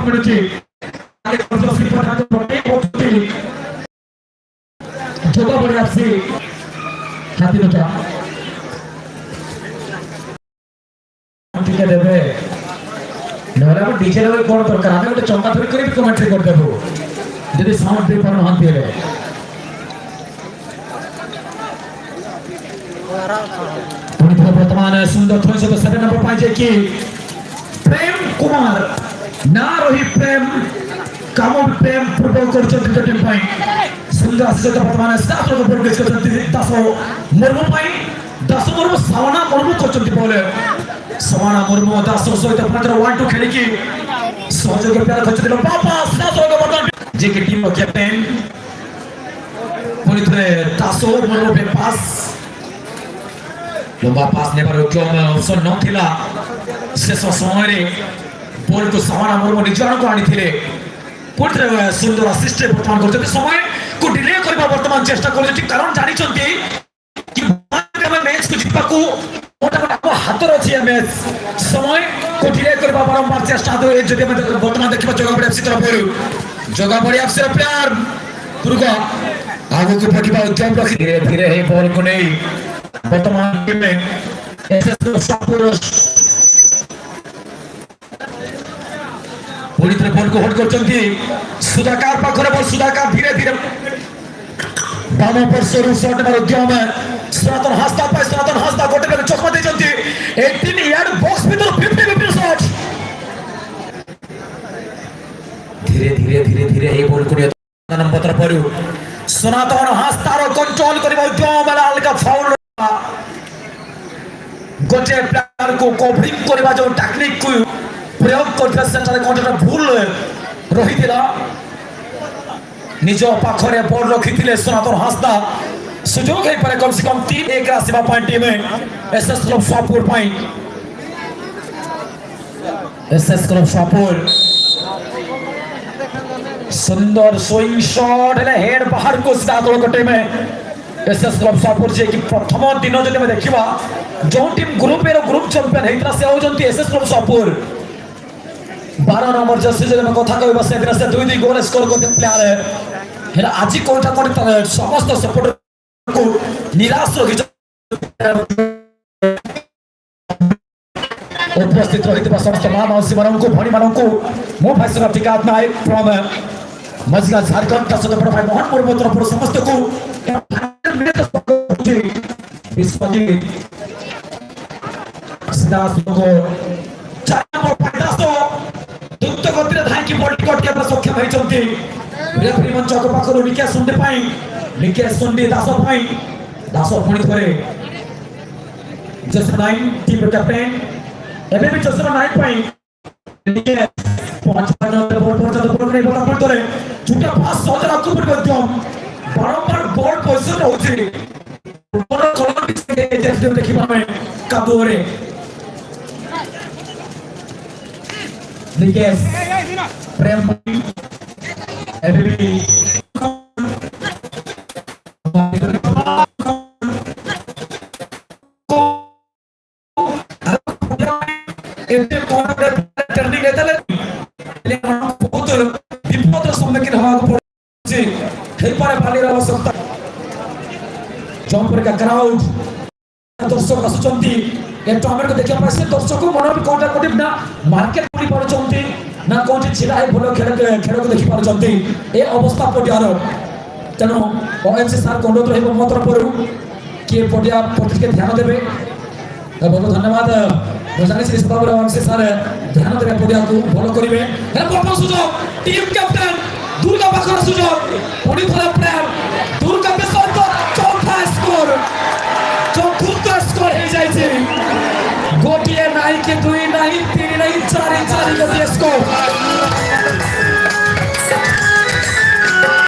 ମିଳୁଛି ଯୋଗ ବଢି ଆସି ହାତୀ ଦୁଟା ଟିକେ ଦେବେ ନହେଲେ ଆମେ ଡିଜେ ରେ କଣ ଦରକାର ଆମେ ଗୋଟେ ଚଙ୍କା ଧରି କରି କମେଣ୍ଟ୍ରି କରିଦେବୁ ଯଦି ସାଉଣ୍ଡ ଦେଇ ପାରୁନାହାନ୍ତି ହେଲେ वर्तमान सुंदर थ्रो से 7 नंबर पाइजे कि प्रेम कुमार ना रही प्रेम कामो प्रेम प्रपोज करछथि टीम पाई सुंदर आसे वर्तमान स्टाफ रो प्रोग्रेस करछथि 10 मुर्मू पाई 10 मुर्मू सवना मुर्मू करछथि बोले सवना मुर्मू 10 सहित 1 2 खेली कि सहयोग प्यार करछथि पापा स्टाफ रो वर्तमान जे के टीम कैप्टन पुनी थरे 10 मुर्मू पे पास लंबा पास ने पर ऑप्शन न थिला शेष समय रे बॉल को सवाना मुर्मू निजन को आनी थिले पुत्र सुंदर असिस्ट वर्तमान करते समय को डिले करबा वर्तमान चेष्टा करते कारण जानि छथि कि हम मैच को जितबा को मोटा मोटा हाथ रे अछि मैच समय को डिले करबा बारंबार चेष्टा तो जदि हम वर्तमान देखबा जगह पड़े एफसी तरफ जगह पड़े एफसी प्लेयर दुर्गा आगे को प्रतिभा उद्यम रखी धीरे धीरे हे बॉल को नहीं वर्तमान टीम में एसएस सापुर पूरी तरह बॉल को होल्ड करचंती सुधाकर पाखरे बॉल सुधाकर धीरे धीरे बाम पर शुरू शॉट मार उद्यम सनातन हस्ता गोटे में चकमा दे चंती 18 यार्ड बॉक्स भीतर 50 शॉट धीरे धीरे धीरे धीरे हे बॉल को नंबर तरफ पड़ू सनातन हस्ता रो कंट्रोल करबा उद्यम लाल का फाउल गोटे प्लेयर को कवरिंग करबा जो टेक्निक को प्रयोग करथि सेटारे कोनटा भूल रही दिला निज पाखरे बॉल रखिथिले सनातन हस्ता सुजोग है पर कम से कम 3-1 आसीबा point team SS club Shahpur पाई एसएस क्लब शाहपुर सुंदर स्विंग शॉट है हेड बाहर को सीधा तोड़ कटे में एसएस क्लब शाहपुर जे कि प्रथम दिन जदि में देखिबा जो टीम ग्रुप चैंपियन हेतरा से होजंती SS club Shahpur 12 number jersey जे में कथा कहबा से दिन से 2-2 गोल स्कोर करते प्लेयर है आज कोटा कोटा समस्त सपोर्ट को निराश रखि उपस्थित रहितबा समस्त मां मौसी मानन को भणी मानन को मो भाई से टिकात में आए फ्रॉम मजगा झारखंड का सदस्य भाई मोहन मुर्मू तरफ समस्त को विश्वजीत सिद्धार्थ को 4 नंबर 50 दुक्त गतिरे धाकी बॉल टिकट के सक्षम है चलती रेफरी मंच को पाखरो निकेश सुंदे पाई निकेश सुंदे दास पाई दास पुणी थरे जस्ट 9 टीम कैप्टन एबे भी जस्ट 9 पाई निकेश 5 नंबर बॉल पर तो बॉल नहीं बता पड़तो रे छुटा पास सौदरा को उद्यम बारंबार बॉल पोजीशन होची बॉल चलन से देखते देखिबा में कादोरे निकेश प्रेम एबीबी एते कोन टर्निंग लेतले बहुत विपद सम्मुखीन होगा पड़े हे पारे पाली आवश्यकता जंपर का क्राउड दर्शक आसुचंती ए टॉमेट को देखिया पासे दर्शक को मन भी कोटा कोटी ना मार्केट पड़ी पड़चंती ना कोठी छिला है भलो खेल को देखि पारचंती ए अवस्था पडियार तनो ओएमसी सर को अनुरोध रहबो मतर पर के पडिया प्रति के ध्यान देबे बहुत बहुत धन्यवाद रोजानी श्री बाबू ओएमसी सर ध्यान देबे पडिया को भलो करिवे हे प्रथम सुजोग टीम कैप्टन दुर्गा पाखर सुजोग पुणी थरा प्लेयर दुर्गा पे चौथा स्कोर चतुर्थ स्कोर हे जाय छै गोटिए नहीं के 2 नहीं 3 नहीं 4 गोटिए स्कोर